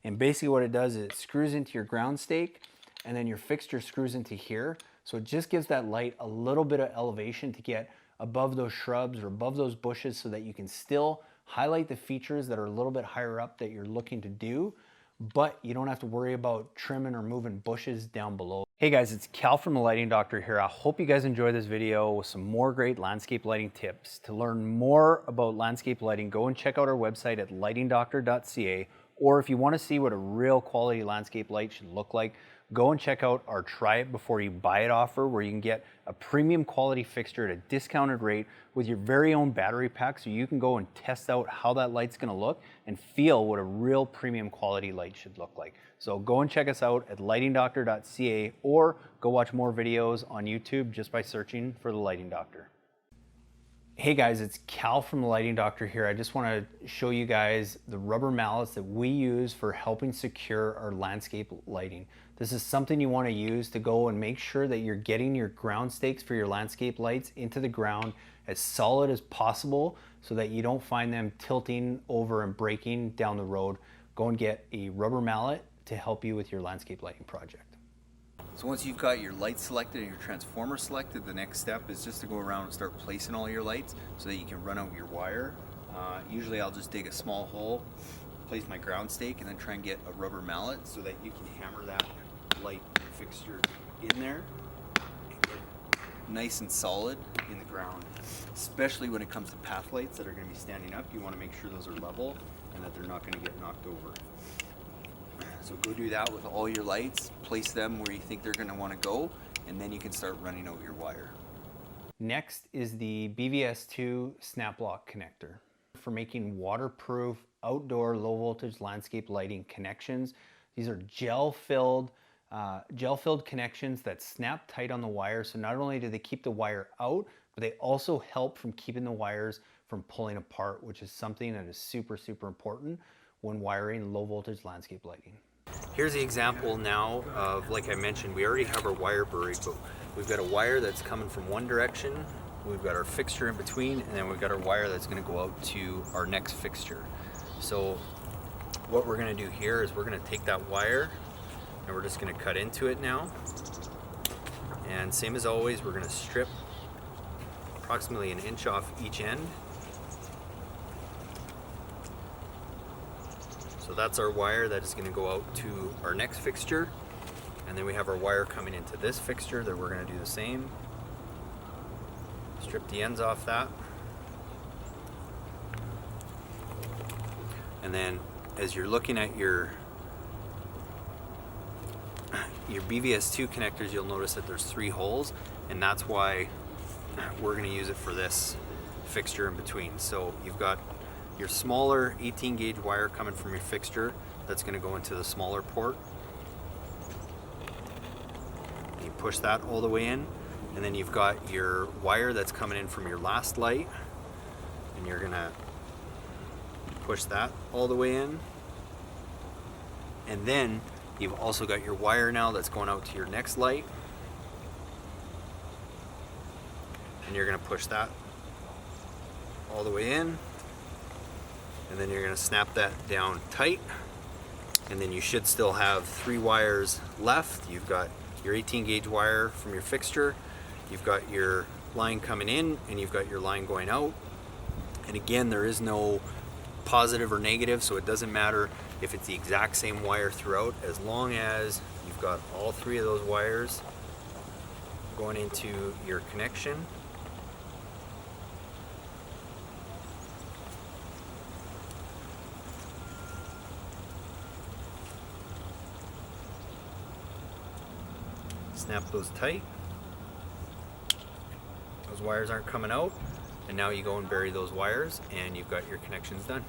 And basically what it does is it screws into your ground stake, and then your fixture screws into here. So it just gives that light a little bit of elevation to get above those shrubs or above those bushes so that you can still highlight the features that are a little bit higher up that you're looking to do, but you don't have to worry about trimming or moving bushes down below. Hey guys, it's Cal from the Lighting Doctor here. I hope you guys enjoy this video with some more great landscape lighting tips. To learn more about landscape lighting, go and check out our website at lightingdoctor.ca, or if you want to see what a real quality landscape light should look like, go and check out our Try It Before You Buy It offer, where you can get a premium quality fixture at a discounted rate with your very own battery pack, so you can go and test out how that light's going to look and feel what a real premium quality light should look like. So go and check us out at lightingdoctor.ca, or go watch more videos on YouTube just by searching for the Lighting Doctor. Hey guys, it's Cal from the Lighting Doctor here. I just want to show you guys the rubber mallets that we use for helping secure our landscape lighting. This is something you want to use to go and make sure that you're getting your ground stakes for your landscape lights into the ground as solid as possible so that you don't find them tilting over and breaking down the road. Go and get a rubber mallet to help you with your landscape lighting project. So once you've got your lights selected and your transformer selected, the next step is just to go around and start placing all your lights so that you can run out your wire. Usually I'll just dig a small hole, place my ground stake, and then try and get a rubber mallet so that you can hammer that light fixture in there and get it nice and solid in the ground. Especially when it comes to path lights that are going to be standing up, you want to make sure those are level and that they're not going to get knocked over. So go do that with all your lights, place them where you think they're going to want to go, and then you can start running out your wire. Next is the BVS2 snap lock connector for making waterproof outdoor low voltage landscape lighting connections. These are gel-filled connections that snap tight on the wire, so not only do they keep the wire out, but they also help from keeping the wires from pulling apart, which is something that is super, super important when wiring low voltage landscape lighting. Here's the example now of, like I mentioned, we already have our wire buried, but we've got a wire that's coming from one direction, we've got our fixture in between, and then we've got our wire that's going to go out to our next fixture. So what we're going to do here is we're going to take that wire and we're just going to cut into it now. And same as always, we're going to strip approximately an inch off each end. So that's our wire that is going to go out to our next fixture, and then we have our wire coming into this fixture that we're going to do the same. Strip the ends off that, and then as you're looking at your BVS2 connectors, you'll notice that there's 3 holes, and that's why we're going to use it for this fixture in between. So you've got your smaller 18 gauge wire coming from your fixture that's going to go into the smaller port. You push that all the way in, and then you've got your wire that's coming in from your last light, and you're going to push that all the way in. And then you've also got your wire now that's going out to your next light, and you're going to push that all the way in. And then you're going to snap that down tight, and then you should still have 3 wires left. You've got your 18 gauge wire from your fixture, you've got your line coming in, and you've got your line going out. And again, there is no positive or negative, so it doesn't matter if it's the exact same wire throughout, as long as you've got all 3 of those wires going into your connection. Snap those tight. Those wires aren't coming out, and now you go and bury those wires and you've got your connections done.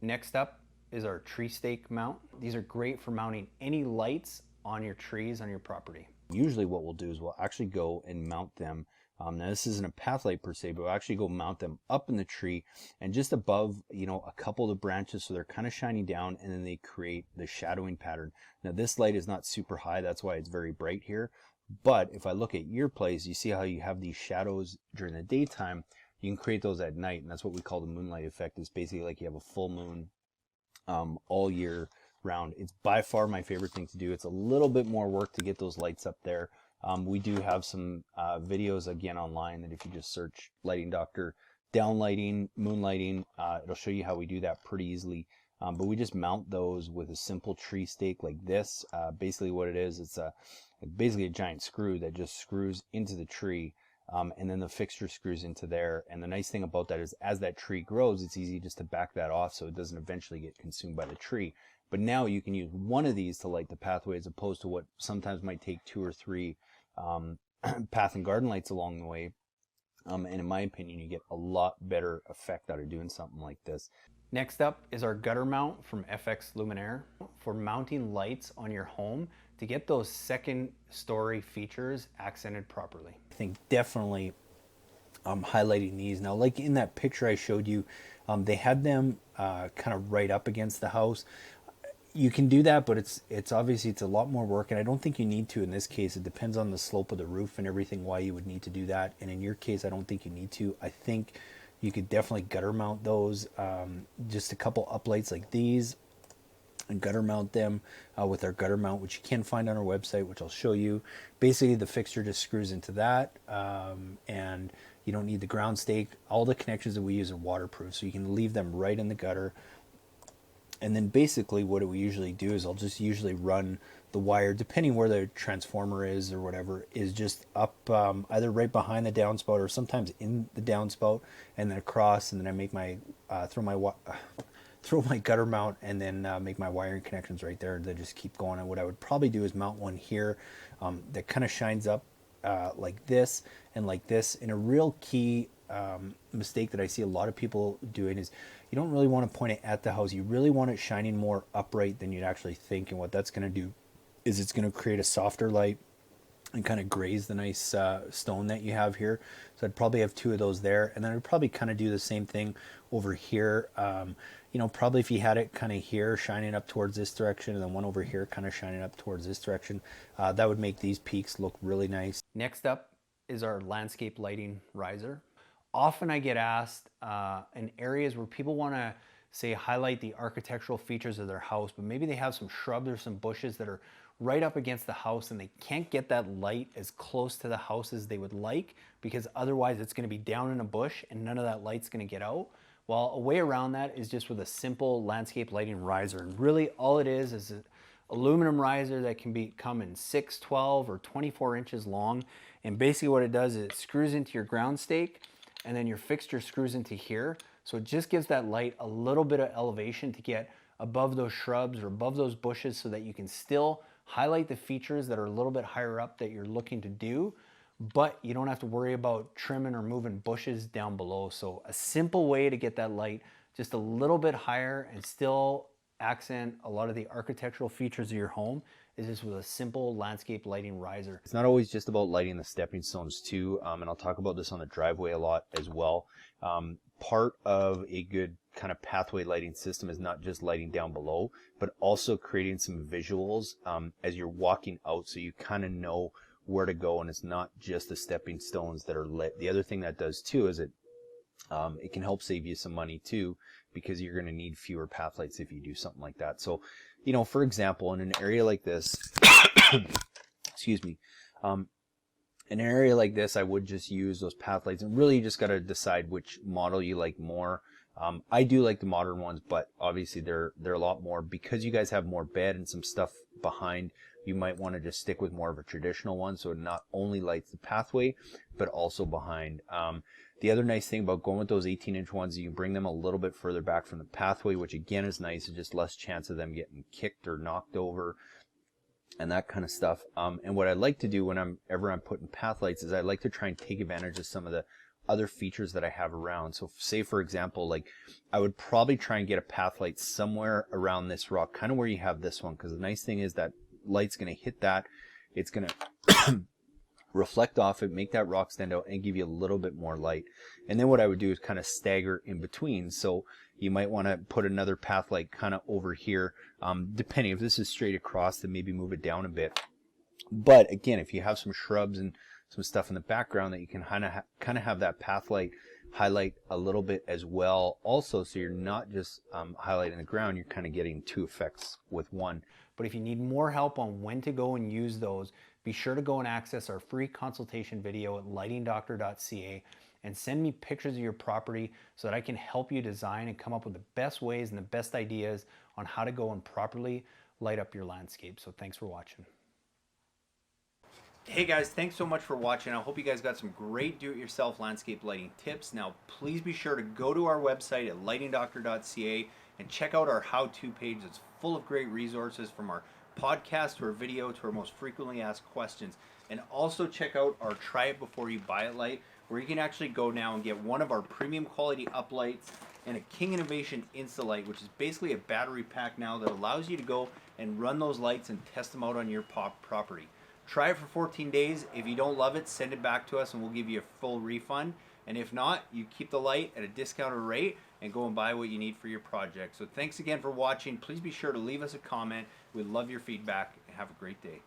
Next up is our tree stake mount. These are great for mounting any lights on your trees on your property. Usually what we'll do is we'll actually go and mount them. Now this isn't a path light per se, but we'll actually go mount them up in the tree and just above, a couple of the branches, so they're kind of shining down, and then they create the shadowing pattern. Now this light is not super high, that's why it's very bright here. But if I look at your place, you see how you have these shadows during the daytime. You can create those at night, and that's what we call the moonlight effect. It's basically like you have a full moon all year background. It's by far my favorite thing to do. It's a little bit more work to get those lights up there. We do have some videos again online that if you just search Lighting Doctor, down lighting, moonlighting, it'll show you how we do that pretty easily. But we just mount those with a simple tree stake like this. Basically what it is, it's basically a giant screw that just screws into the tree. And then the fixture screws into there. And the nice thing about that is as that tree grows, it's easy just to back that off so it doesn't eventually get consumed by the tree. But now you can use one of these to light the pathway as opposed to what sometimes might take 2 or 3 path and garden lights along the way. And in my opinion, you get a lot better effect out of doing something like this. Next up is our gutter mount from FX Luminaire for mounting lights on your home to get those second story features accented properly. I think definitely highlighting these. Now, like in that picture I showed you, they had them kind of right up against the house. You can do that, but it's obviously it's a lot more work, and I don't think you need to in this case. It depends on the slope of the roof and everything why you would need to do that. And in your case, I don't think you need to. I think you could definitely gutter mount those, just a couple uplights like these, and gutter mount them with our gutter mount, which you can find on our website, which I'll show you. Basically, the fixture just screws into that, and you don't need the ground stake. All the connections that we use are waterproof, so you can leave them right in the gutter. And then basically what we usually do is I'll just usually run the wire, depending where the transformer is or whatever, is just up either right behind the downspout or sometimes in the downspout, and then across, and then I make my throw my gutter mount, and then make my wiring connections right there. They just keep going. And what I would probably do is mount one here that kind of shines up like this and like this. And a real key mistake that I see a lot of people doing is you don't really want to point it at the house. You really want it shining more upright than you'd actually think. And what that's going to do is it's going to create a softer light and kind of graze the nice stone that you have here. So I'd probably have 2 of those there, and then I'd probably kind of do the same thing over here. You know, probably if you had it kind of here shining up towards this direction, and then one over here kind of shining up towards this direction, that would make these peaks look really nice. Next up is our landscape lighting riser. Often I get asked in areas where people want to say highlight the architectural features of their house, but maybe they have some shrubs or some bushes that are right up against the house and they can't get that light as close to the house as they would like, because otherwise it's going to be down in a bush and none of that light's going to get out. Well, a way around that is just with a simple landscape lighting riser. And really all it is an aluminum riser that can come in 6, 12, or 24 inches long. And basically what it does is it screws into your ground stake, and then your fixture screws into here. So it just gives that light a little bit of elevation to get above those shrubs or above those bushes so that you can still highlight the features that are a little bit higher up that you're looking to do, but you don't have to worry about trimming or moving bushes down below. So a simple way to get that light just a little bit higher and still accent a lot of the architectural features of your home is just with a simple landscape lighting riser. It's not always just about lighting the stepping stones too, and I'll talk about this on the driveway a lot as well. Part of a good kind of pathway lighting system is not just lighting down below, but also creating some visuals as you're walking out, so you kind of know where to go, and it's not just the stepping stones that are lit. The other thing that does too is it can help save you some money too, because you're going to need fewer path lights if you do something like that. So, you know, for example, in an area like this, excuse me, in an area like this, I would just use those path lights, and really you just got to decide which model you like more. I do like the modern ones, but obviously they're a lot more, because you guys have more bed and some stuff behind. You might want to just stick with more of a traditional one, so it not only lights the pathway, but also behind. The other nice thing about going with those 18-inch ones, you can bring them a little bit further back from the pathway, which again is nice. It's just less chance of them getting kicked or knocked over and that kind of stuff. And what I like to do whenever I'm putting path lights is I like to try and take advantage of some of the other features that I have around. So say, for example, like I would probably try and get a path light somewhere around this rock, kind of where you have this one, because the nice thing is that light's going to hit that. It's going to reflect off it, make that rock stand out, and give you a little bit more light. And then what I would do is kind of stagger in between. So you might want to put another path light kind of over here, depending if this is straight across, then maybe move it down a bit. But again, if you have some shrubs and some stuff in the background that you can kind of have that path light highlight a little bit as well also, so you're not just highlighting the ground, you're kind of getting two effects with one. But if you need more help on when to go and use those, be sure to go and access our free consultation video at lightingdoctor.ca and send me pictures of your property so that I can help you design and come up with the best ways and the best ideas on how to go and properly light up your landscape. So thanks for watching. Hey guys, thanks so much for watching. I hope you guys got some great do-it-yourself landscape lighting tips. Now, please be sure to go to our website at lightingdoctor.ca and check out our how-to page. It's full of great resources, from our podcast to our video to our most frequently asked questions. And also check out our Try It Before You Buy It light, where you can actually go now and get one of our premium quality uplights and a King Innovation Insta-Light, which is basically a battery pack now that allows you to go and run those lights and test them out on your property. Try it for 14 days. If you don't love it, send it back to us and we'll give you a full refund. And if not, you keep the light at a discounted rate and go and buy what you need for your project. So thanks again for watching. Please be sure to leave us a comment. We'd love your feedback. Have a great day.